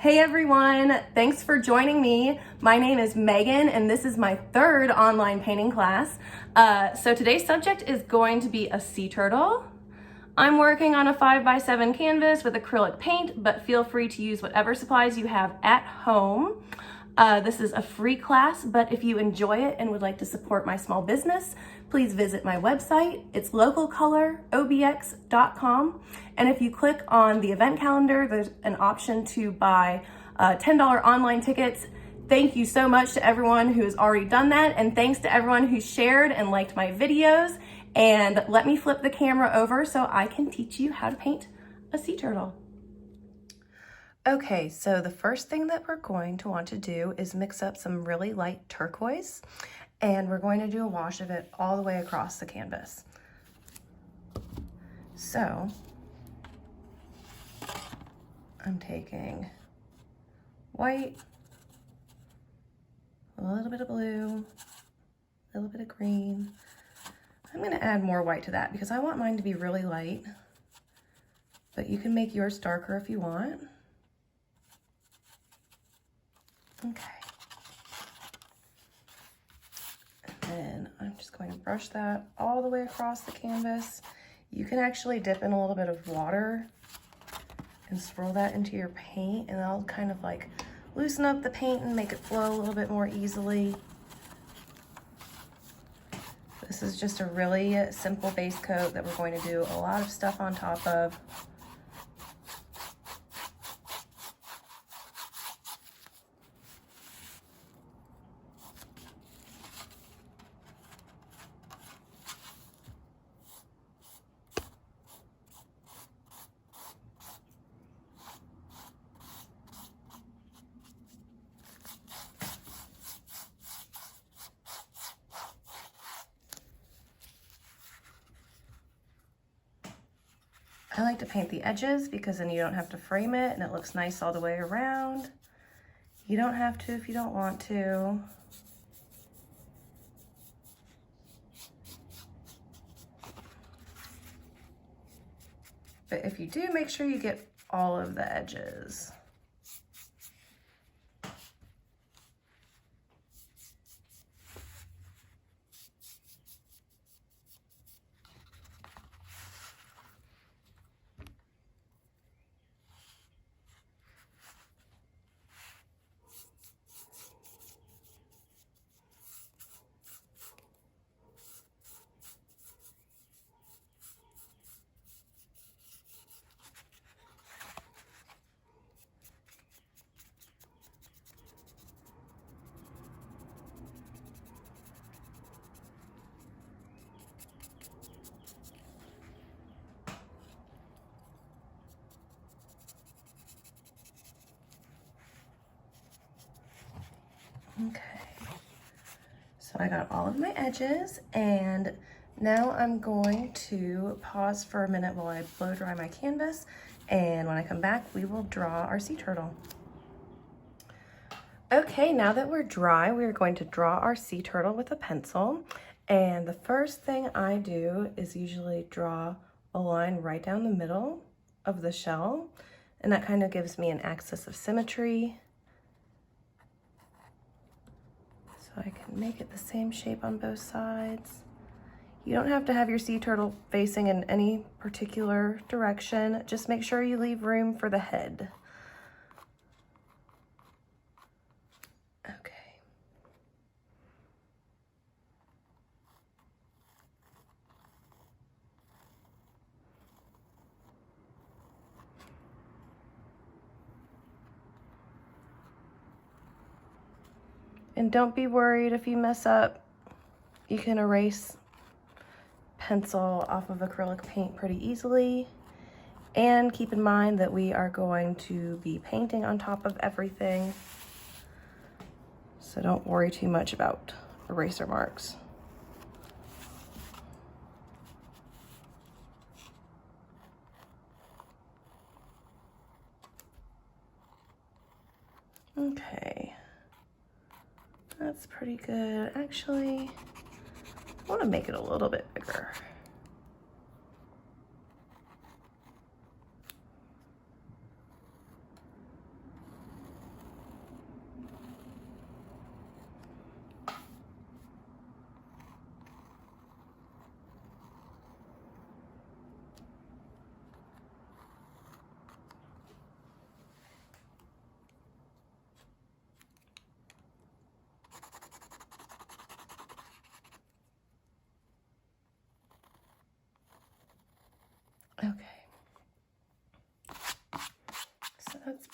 Hey everyone, thanks for joining me. My name is Megan and this is my third online painting class. So today's subject is going to be a sea turtle. I'm working on a 5x7 canvas with acrylic paint, but feel free to use whatever supplies you have at home. This is a free class, but if you enjoy it and would like to support my small business, please visit my website. It's localcolorobx.com. And if you click on the event calendar, there's an option to buy $10 online tickets. Thank you so much to everyone who has already done that. And thanks to everyone who shared and liked my videos. And let me flip the camera over so I can teach you how to paint a sea turtle. Okay, so the first thing that we're going to want to do is mix up some really light turquoise, and we're going to do a wash of it all the way across the canvas. So I'm taking white, a little bit of blue, a little bit of green. I'm going to add more white to that because I want mine to be really light, but you can make yours darker if you want. Okay. And then I'm just going to brush that all the way across the canvas. You can actually dip in a little bit of water and swirl that into your paint, and that'll kind of like loosen up the paint and make it flow a little bit more easily. This is just a really simple base coat that we're going to do a lot of stuff on top of. I like to paint the edges because then you don't have to frame it and it looks nice all the way around. You don't have to if you don't want to. But if you do, make sure you get all of the edges. Okay, so I got all of my edges, and now I'm going to pause for a minute while I blow dry my canvas, and when I come back, we will draw our sea turtle. Okay, now that we're dry, we're going to draw our sea turtle with a pencil, and the first thing I do is usually draw a line right down the middle of the shell, and that kind of gives me an axis of symmetry. So I can make it the same shape on both sides. You don't have to have your sea turtle facing in any particular direction. Just make sure you leave room for the head. Okay. And don't be worried if you mess up. You can erase pencil off of acrylic paint pretty easily. And keep in mind that we are going to be painting on top of everything. So don't worry too much about eraser marks. Okay. That's pretty good. Actually, I want to make it a little bit bigger.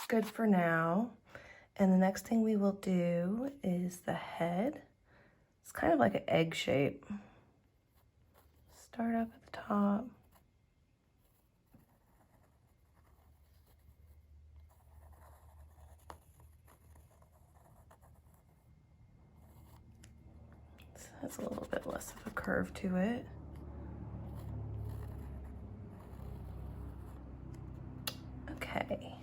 good for now. And the next thing we will do is the head. It's kind of like an egg shape. Start up at the top. So that's a little bit less of a curve to it. Okay.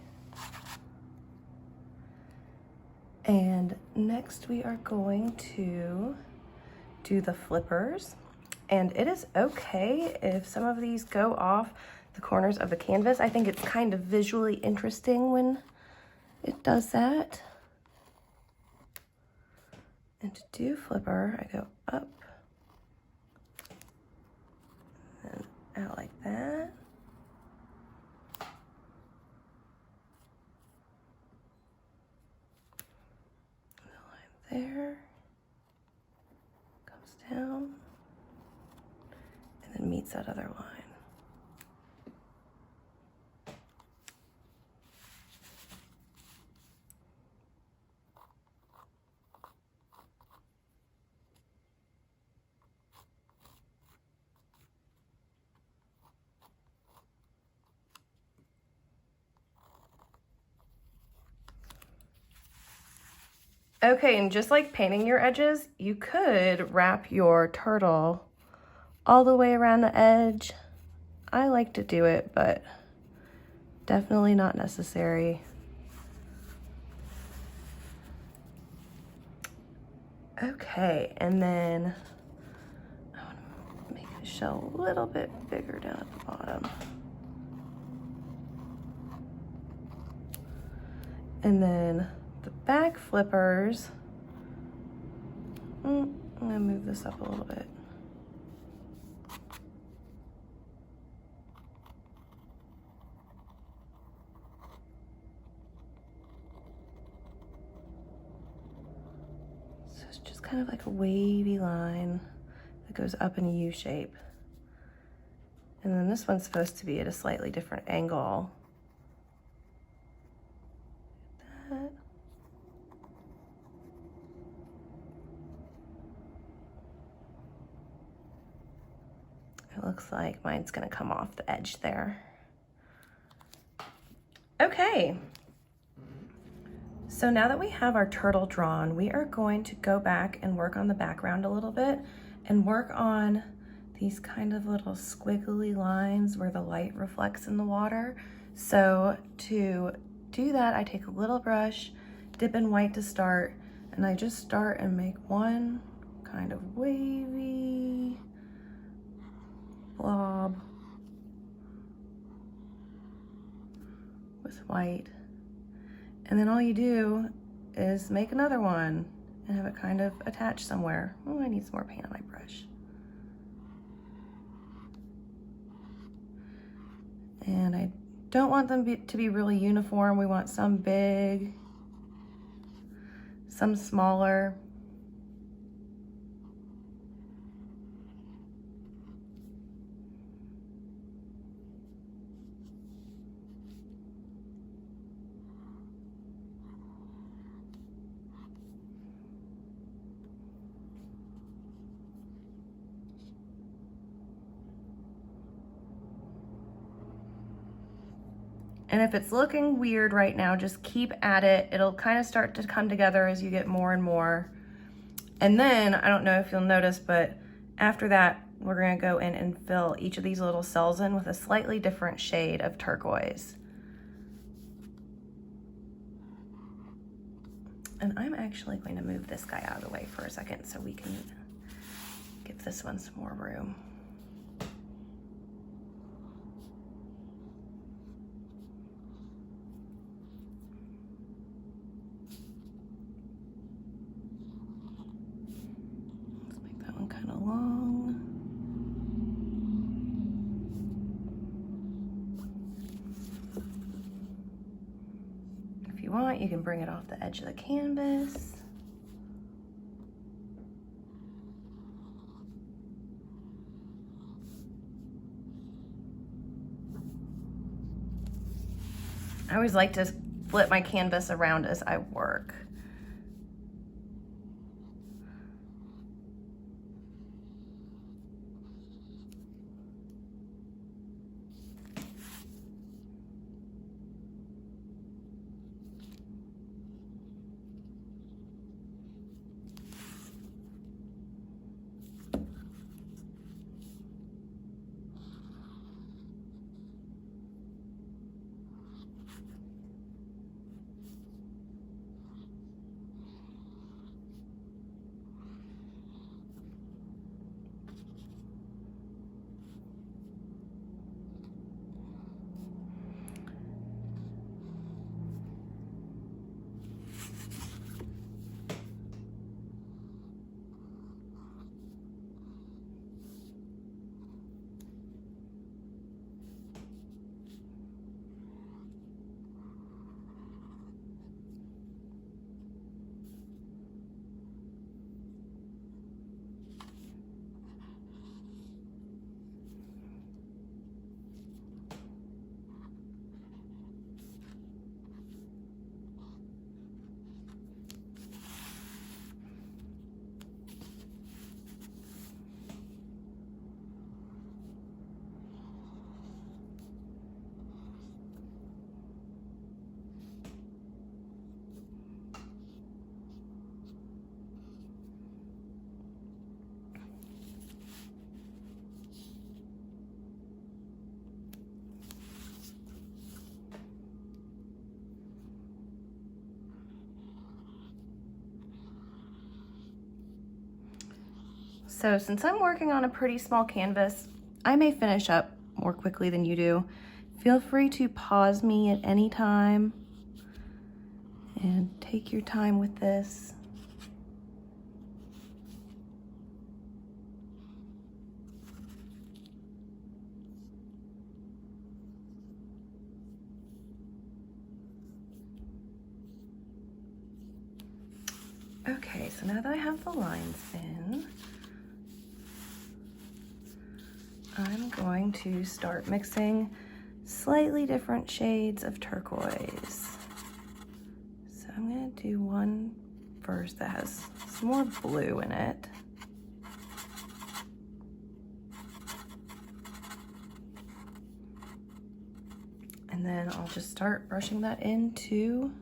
And next we are going to do the flippers. And it is okay if some of these go off the corners of the canvas. I think it's kind of visually interesting when it does that. And to do flipper, I go up and out like that. The line there comes down and then meets that other line. Okay, and just like painting your edges, you could wrap your turtle all the way around the edge. I like to do it, but definitely not necessary. Okay, and then I want to make the shell a little bit bigger down at the bottom. And then the back flippers, I'm gonna move this up a little bit. So it's just kind of like a wavy line that goes up in a U shape. And then this one's supposed to be at a slightly different angle. That. It looks like mine's gonna come off the edge there. Okay. So now that we have our turtle drawn, we are going to go back and work on the background a little bit and work on these kind of little squiggly lines where the light reflects in the water. So to do that, I take a little brush, dip in white to start, and I just start and make one kind of wavy blob with white. And then all you do is make another one and have it kind of attached somewhere. Oh, I need some more paint on my brush. And I don't want them to be really uniform. We want some big, some smaller. And if it's looking weird right now, just keep at it. It'll kind of start to come together as you get more and more. And then, I don't know if you'll notice, but after that, we're gonna go in and fill each of these little cells in with a slightly different shade of turquoise. And I'm actually going to move this guy out of the way for a second so we can give this one some more room. Kind of long. If you want, you can bring it off the edge of the canvas. I always like to split my canvas around as I work. So since I'm working on a pretty small canvas, I may finish up more quickly than you do. Feel free to pause me at any time and take your time with this. Okay, so now that I have the lines in, I'm going to start mixing slightly different shades of turquoise. So I'm gonna do one first that has some more blue in it. And then I'll just start brushing that into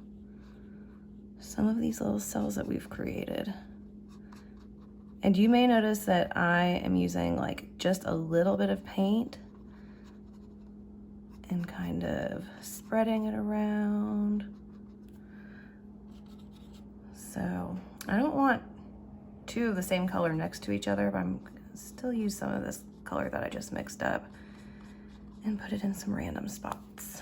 some of these little cells that we've created. And you may notice that I am using like just a little bit of paint and kind of spreading it around. So I don't want two of the same color next to each other, but I'm gonna still use some of this color that I just mixed up and put it in some random spots.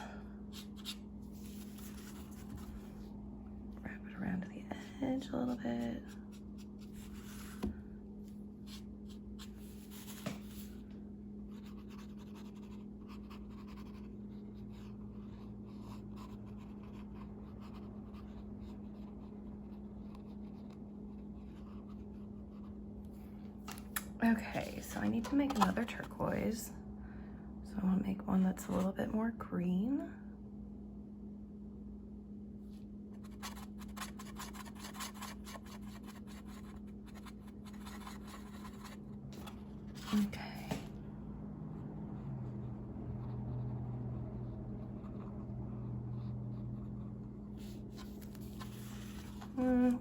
Wrap it around to the edge a little bit. Okay, so I need to make another turquoise. So I want to make one that's a little bit more green. Okay.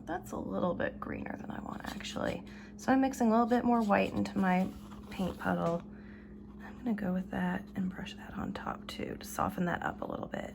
That's a little bit greener than I want actually. So I'm mixing a little bit more white into my paint puddle. I'm gonna go with that and brush that on top too to soften that up a little bit.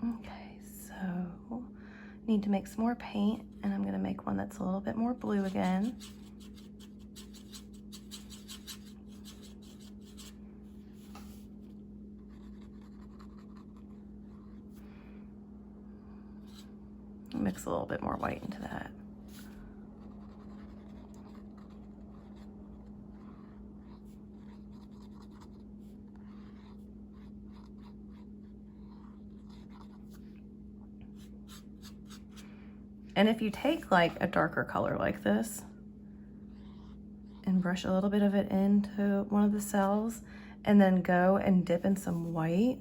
Okay, so need to make some more paint, and I'm gonna make one that's a little bit more blue again. Mix a little bit more white into that. And if you take like a darker color like this and brush a little bit of it into one of the cells and then go and dip in some white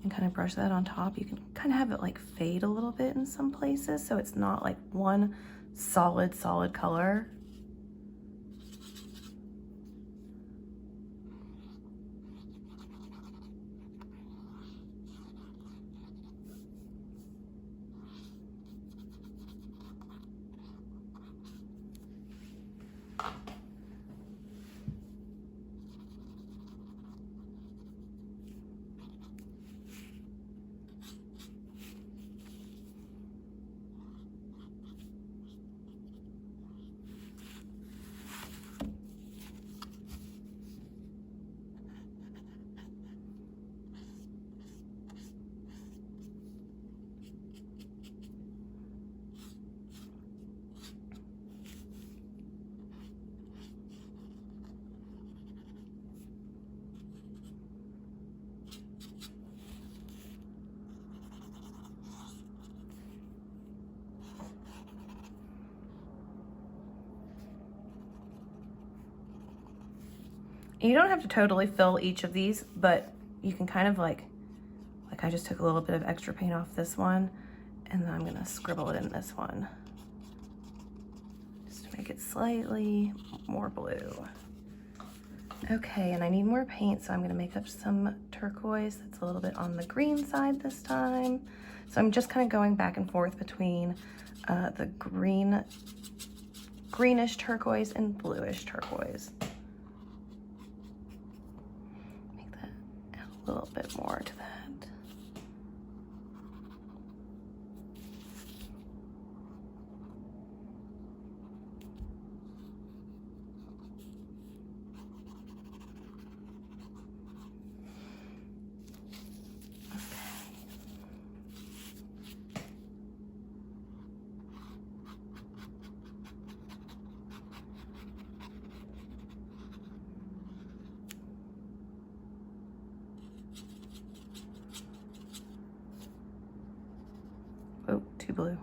and kind of brush that on top, you can kind of have it like fade a little bit in some places so it's not like one solid color. You don't have to totally fill each of these, but you can kind of like I just took a little bit of extra paint off this one, and then I'm gonna scribble it in this one, just to make it slightly more blue. Okay, and I need more paint, so I'm gonna make up some turquoise that's a little bit on the green side this time. So I'm just kind of going back and forth between the greenish turquoise and bluish turquoise. A little bit more to that. Oh, too blue.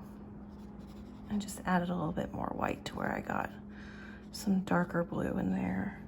I just added a little bit more white to where I got some darker blue in there.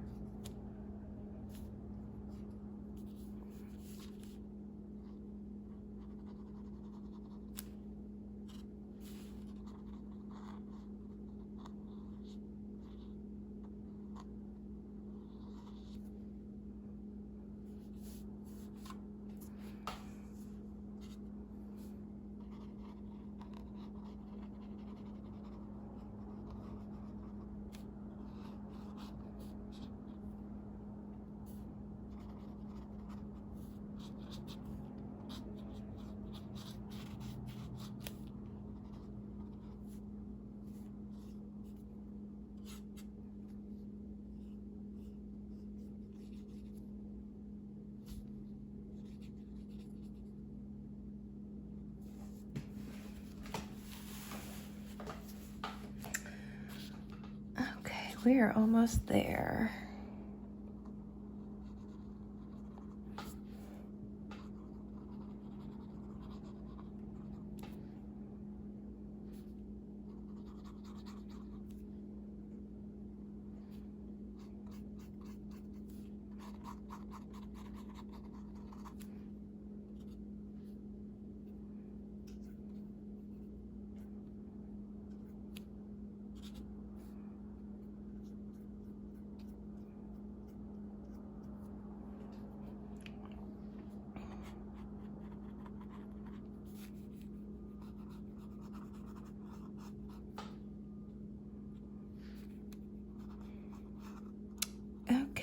We are almost there.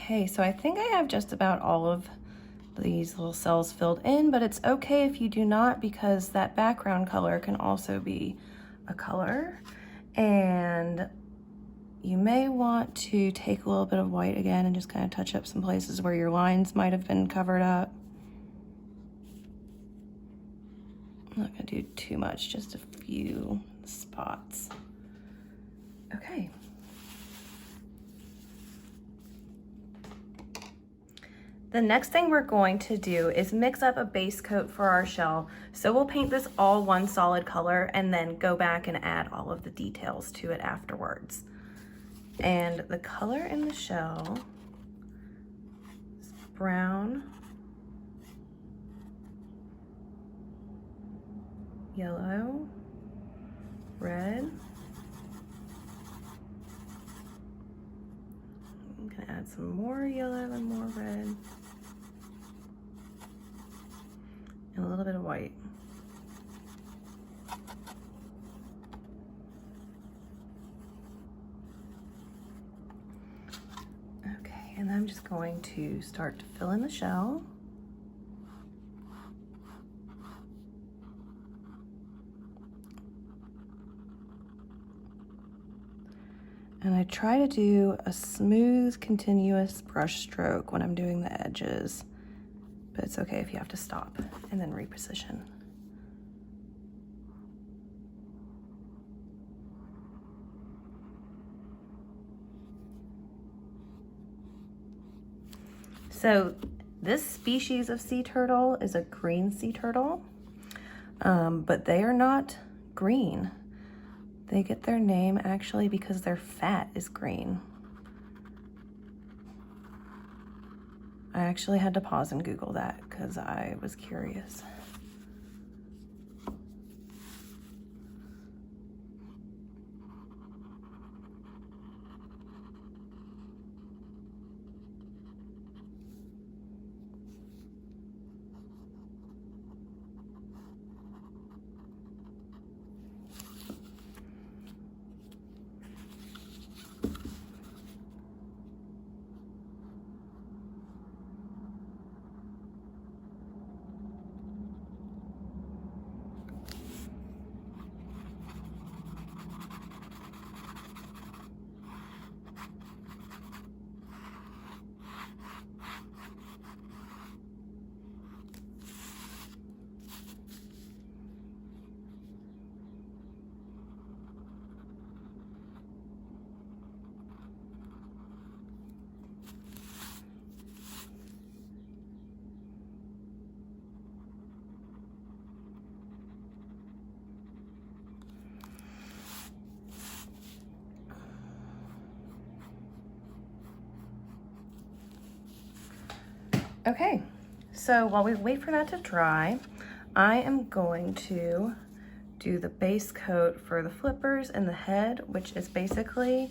Okay, so I think I have just about all of these little cells filled in, but it's okay if you do not, because that background color can also be a color. And you may want to take a little bit of white again and just kind of touch up some places where your lines might have been covered up. I'm not gonna do too much, just a few spots. Okay. The next thing we're going to do is mix up a base coat for our shell. So we'll paint this all one solid color and then go back and add all of the details to it afterwards. And the color in the shell is brown, yellow, red. I'm gonna add some more yellow and more red. And a little bit of white. Okay, and I'm just going to start to fill in the shell. And I try to do a smooth, continuous brush stroke when I'm doing the edges, but it's okay if you have to stop and then reposition. So this species of sea turtle is a green sea turtle, but they are not green. They get their name actually because their fat is green. I actually had to pause and Google that because I was curious. Okay, so while we wait for that to dry, I am going to do the base coat for the flippers and the head, which is basically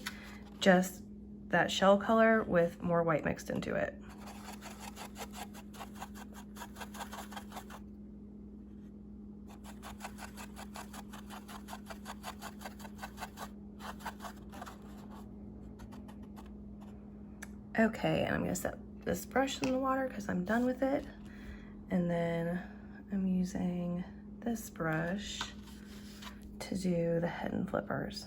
just that shell color with more white mixed into it. Okay, and I'm gonna set this brush in the water because I'm done with it. And then I'm using this brush to do the head and flippers.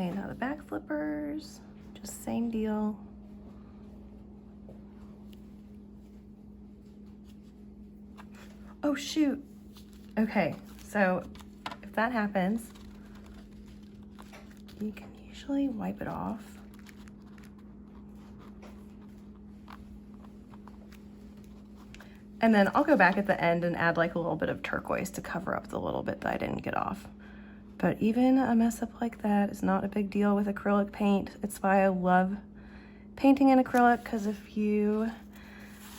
Okay, now the back flippers, just same deal. Oh shoot. Okay, so if that happens, you can usually wipe it off. And then I'll go back at the end and add like a little bit of turquoise to cover up the little bit that I didn't get off. But even a mess up like that is not a big deal with acrylic paint. It's why I love painting in acrylic, because if you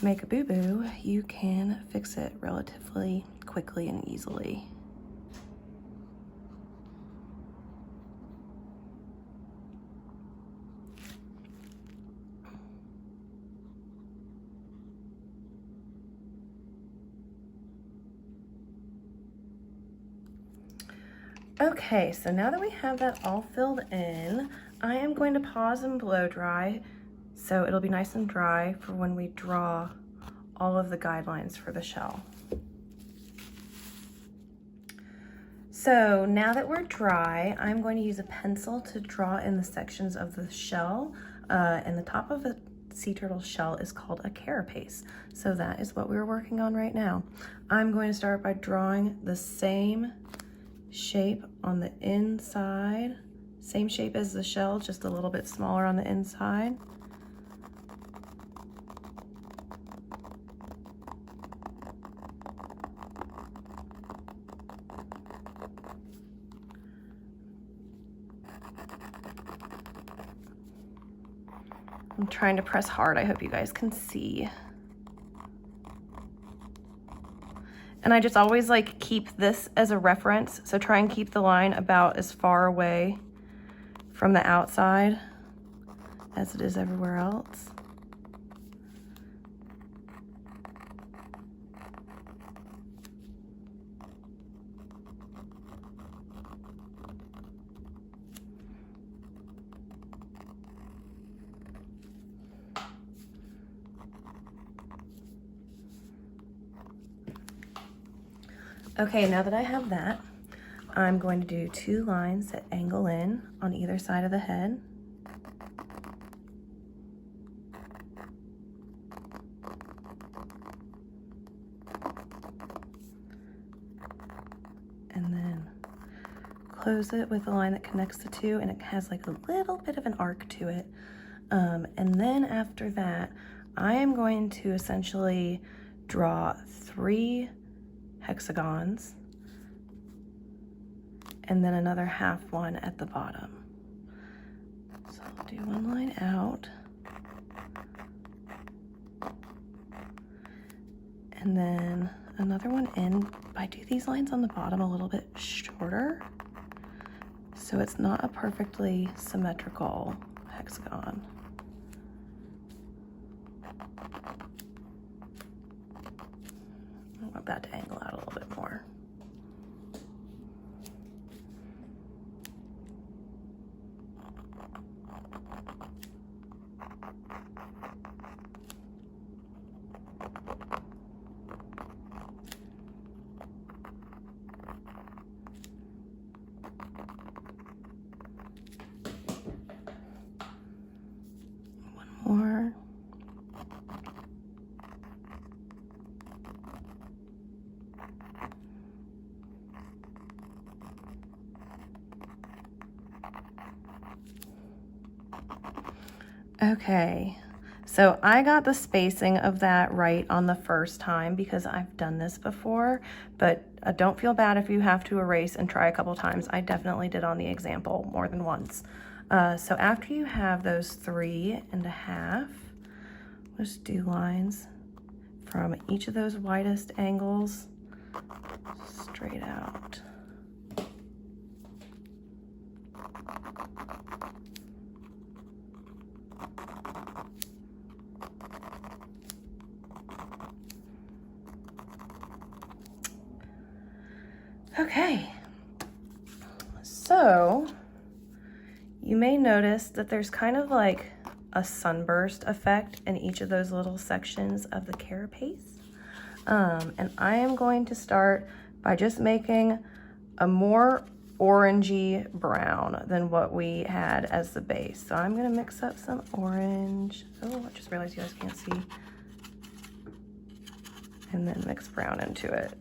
make a boo-boo, you can fix it relatively quickly and easily. Okay, so now that we have that all filled in, I am going to pause and blow dry so it'll be nice and dry for when we draw all of the guidelines for the shell. So now that we're dry, I'm going to use a pencil to draw in the sections of the shell, and the top of a sea turtle shell is called a carapace. So that is what we're working on right now. I'm going to start by drawing the same shape on the inside, same shape as the shell, just a little bit smaller on the inside. I'm trying to press hard. I hope you guys can see. And I just always like keep this as a reference. So try and keep the line about as far away from the outside as it is everywhere else. Okay, now that I have that, I'm going to do 2 lines that angle in on either side of the head. And then close it with a line that connects the 2, and it has like a little bit of an arc to it. And then after that, I am going to essentially draw 3 hexagons and then another half one at the bottom. So I'll do 1 line out and then another one in. I do these lines on the bottom a little bit shorter so it's not a perfectly symmetrical hexagon. I want that to angle out a little bit more. One more. Okay, so I got the spacing of that right on the first time because I've done this before, but don't feel bad if you have to erase and try a couple times. I definitely did on the example more than once. So after you have those 3.5, just do lines from each of those widest angles straight out. Okay, so you may notice that there's kind of like a sunburst effect in each of those little sections of the carapace. And I am going to start by just making a more orangey brown than what we had as the base. So I'm gonna mix up some orange. Oh, I just realized you guys can't see. And then mix brown into it.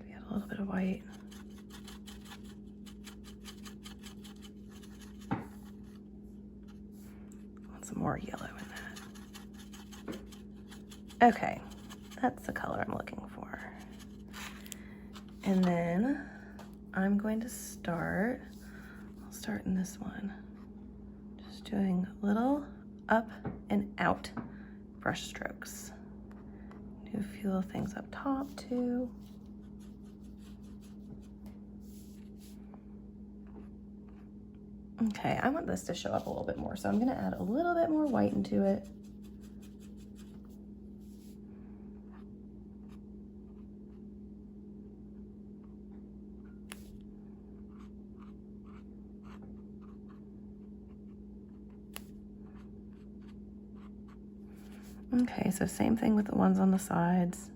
Maybe add a little bit of white. Want some more yellow in that. Okay, that's the color I'm looking for. And then I'm going to start, I'll start in this one. Just doing little up and out brush strokes. Do a few little things up top too. Okay, I want this to show up a little bit more, so I'm gonna add a little bit more white into it. Okay, so same thing with the ones on the sides.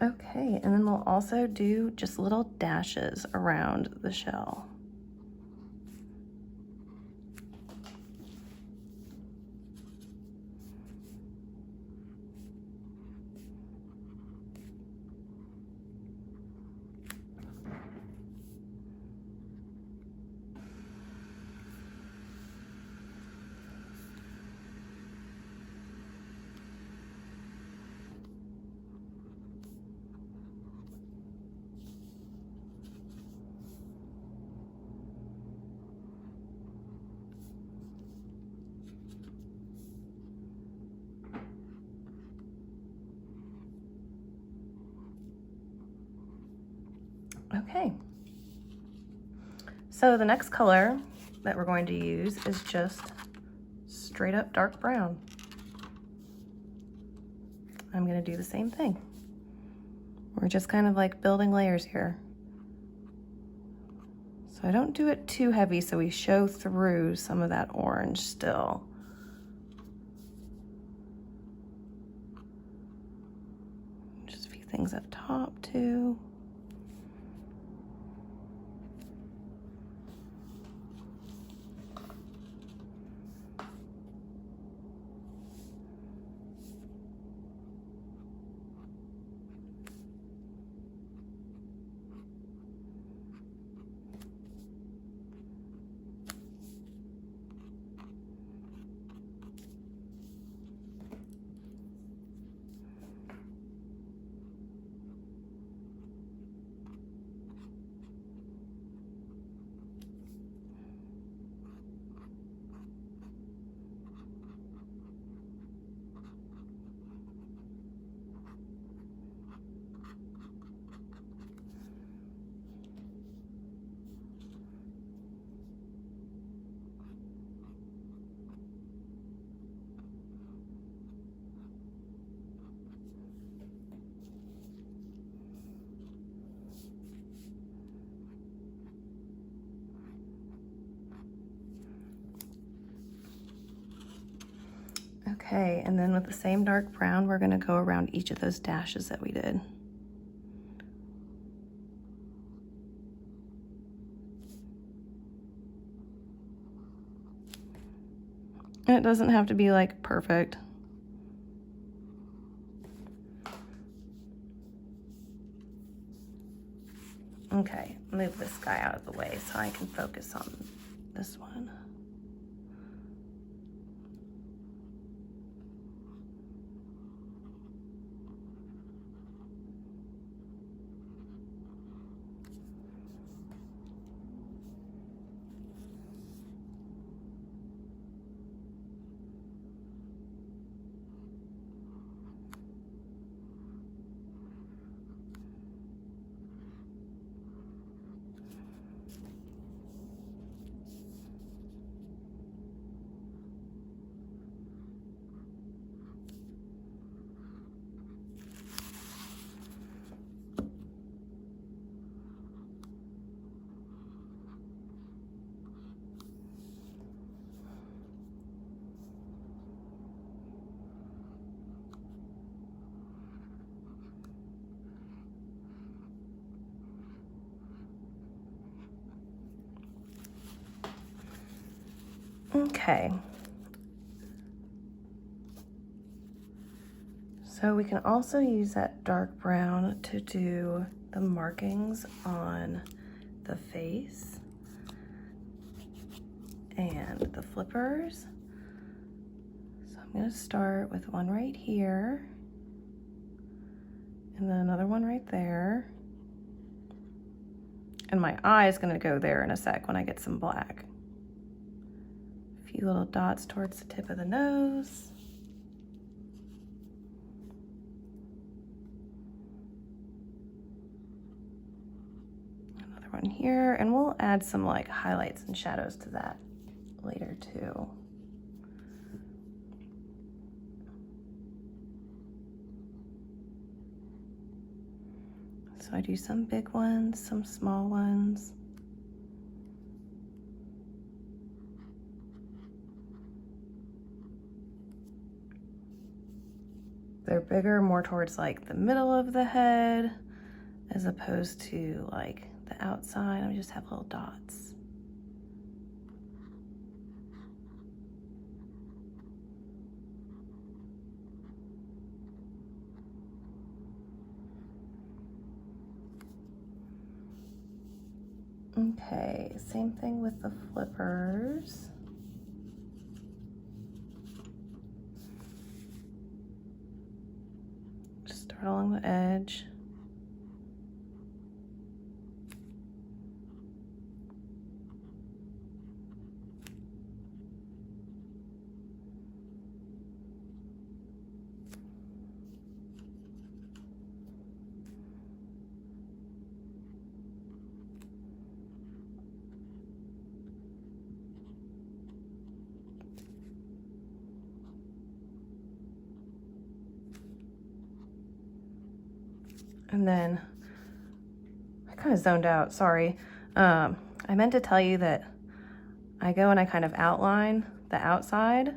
Okay, and then we'll also do just little dashes around the shell. Okay, so the next color that we're going to use is just straight up dark brown. I'm gonna do the same thing. We're just kind of like building layers here. So I don't do it too heavy so we show through some of that orange still. Just a few things up top too. Okay, and then with the same dark brown, we're gonna go around each of those dashes that we did. And it doesn't have to be like perfect. Okay, move this guy out of the way so I can focus on this one. Okay. So we can also use that dark brown to do the markings on the face and the flippers. So I'm going to start with one right here and then another one right there. And my eye is going to go there in a sec when I get some black. A few little dots towards the tip of the nose. Another one here, and we'll add some like highlights and shadows to that later too. So I do some big ones, some small ones. They're bigger, more towards like the middle of the head, as opposed to like the outside. I just have little dots. Okay, same thing with the flippers. Just start along the edge. And then I kind of zoned out, sorry. I meant to tell you that I go and I kind of outline the outside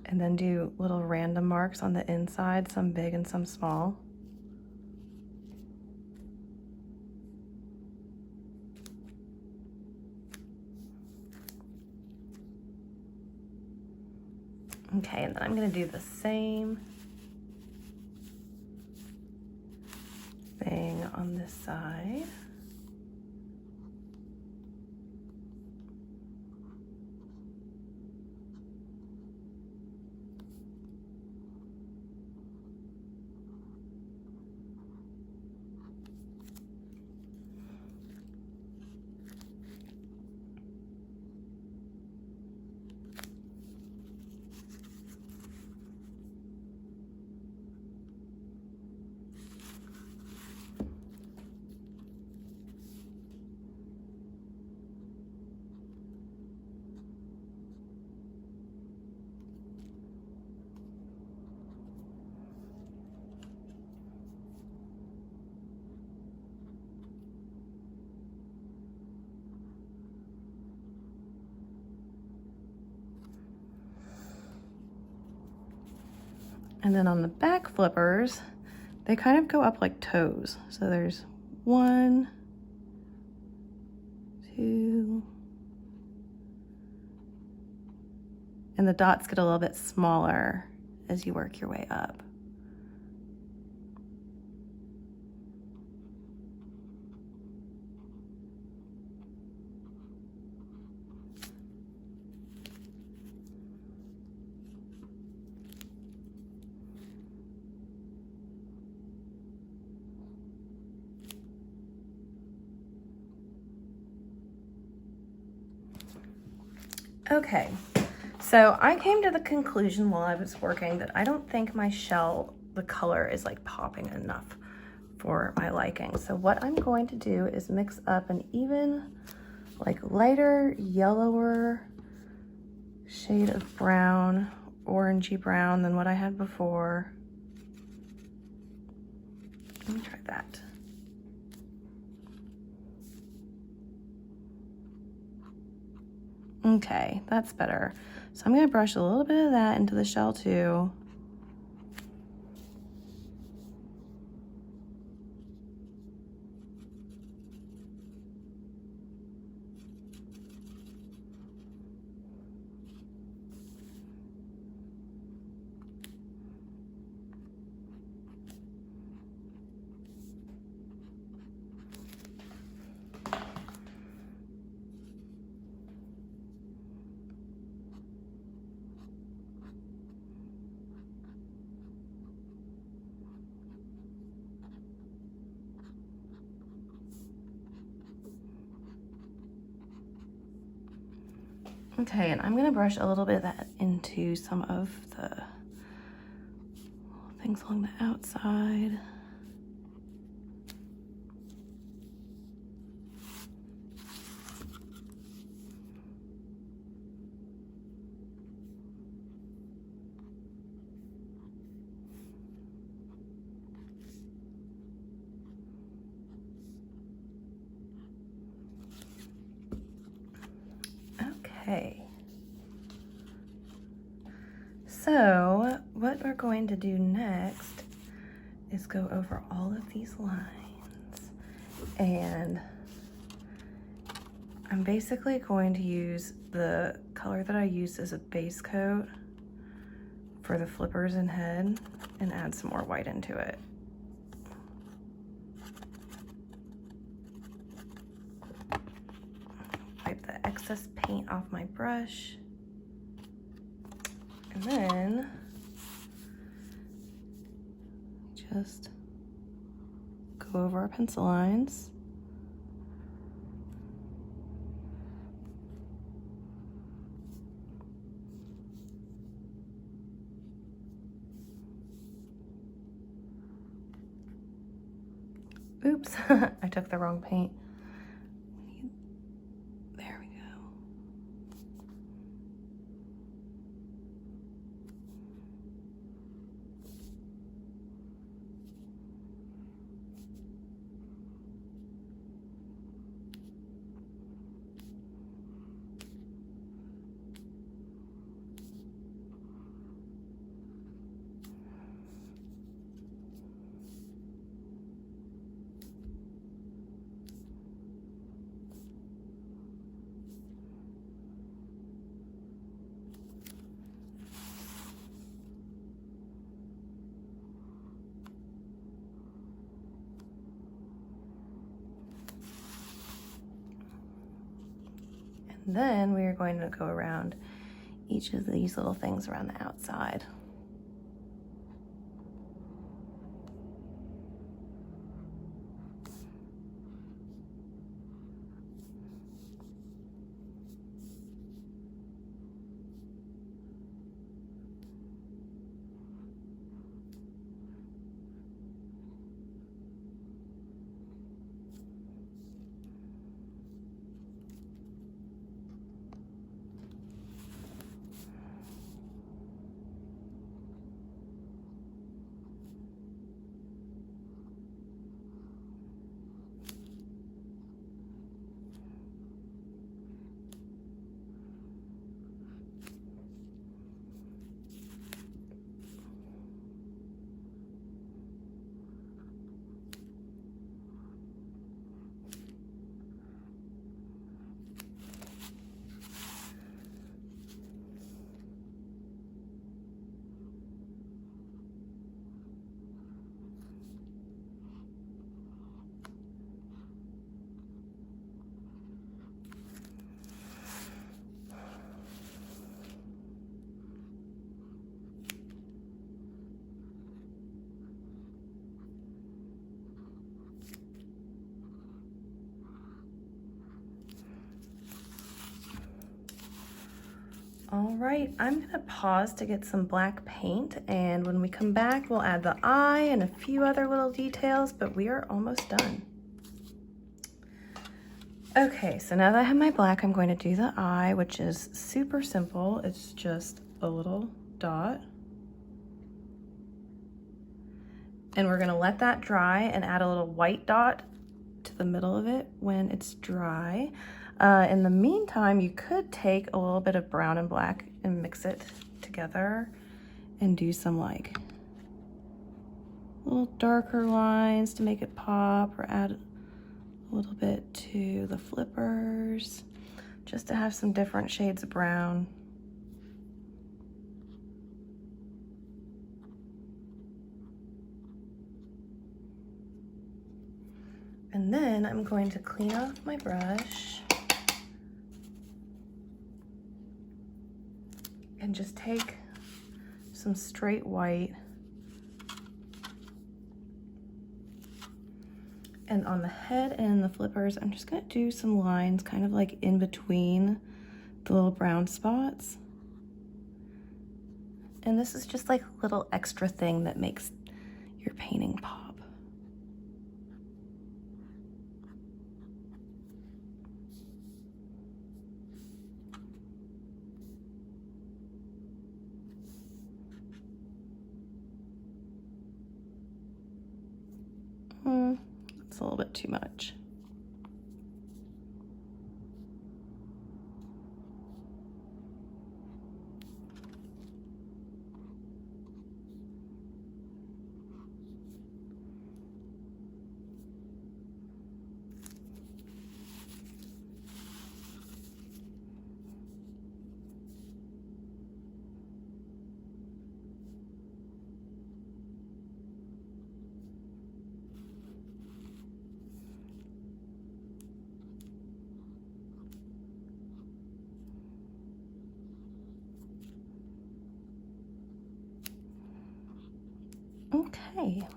and then do little random marks on the inside, some big and some small. Okay, and then I'm gonna do the same thing on this side. And then on the back flippers, they kind of go up like toes. So there's 1, 2, and the dots get a little bit smaller as you work your way up. Okay, so I came to the conclusion while I was working that I don't think my shell, the color is like popping enough for my liking. So what I'm going to do is mix up an even like lighter, yellower shade of brown, orangey brown than what I had before. Let me try that. Okay, that's better. So I'm gonna brush a little bit of that into the shell too. Okay, and I'm gonna brush a little bit of that into some of the things along the outside. Okay. So what we're going to do next is go over all of these lines, and I'm basically going to use the color that I used as a base coat for the flippers and head and add some more white into it. Wipe the excess paint off my brush. And then just go over our pencil lines. Oops, I took the wrong paint. There we go. And then we are going to go around each of these little things around the outside. All right, I'm gonna pause to get some black paint, and when we come back, we'll add the eye and a few other little details, but we are almost done. Okay, so now that I have my black, I'm going to do the eye, which is super simple. It's just a little dot. And we're gonna let that dry and add a little white dot to the middle of it when it's dry. In the meantime, you could take a little bit of brown and black and mix it together and do some like little darker lines to make it pop, or add a little bit to the flippers just to have some different shades of brown. And then I'm going to clean off my brush and just take some straight white, and on the head and the flippers, I'm just gonna do some lines kind of like in between the little brown spots. And this is just like a little extra thing that makes your painting pop. It's a little bit too much. Okay.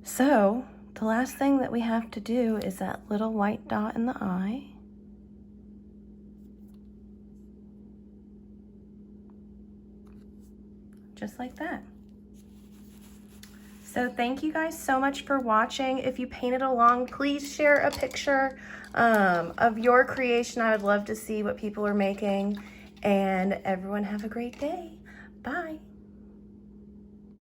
So the last thing that we have to do is that little white dot in the eye. Just like that. So thank you guys so much for watching. If you painted along, please share a picture of your creation. I would love to see what people are making. And everyone have a great day. Bye.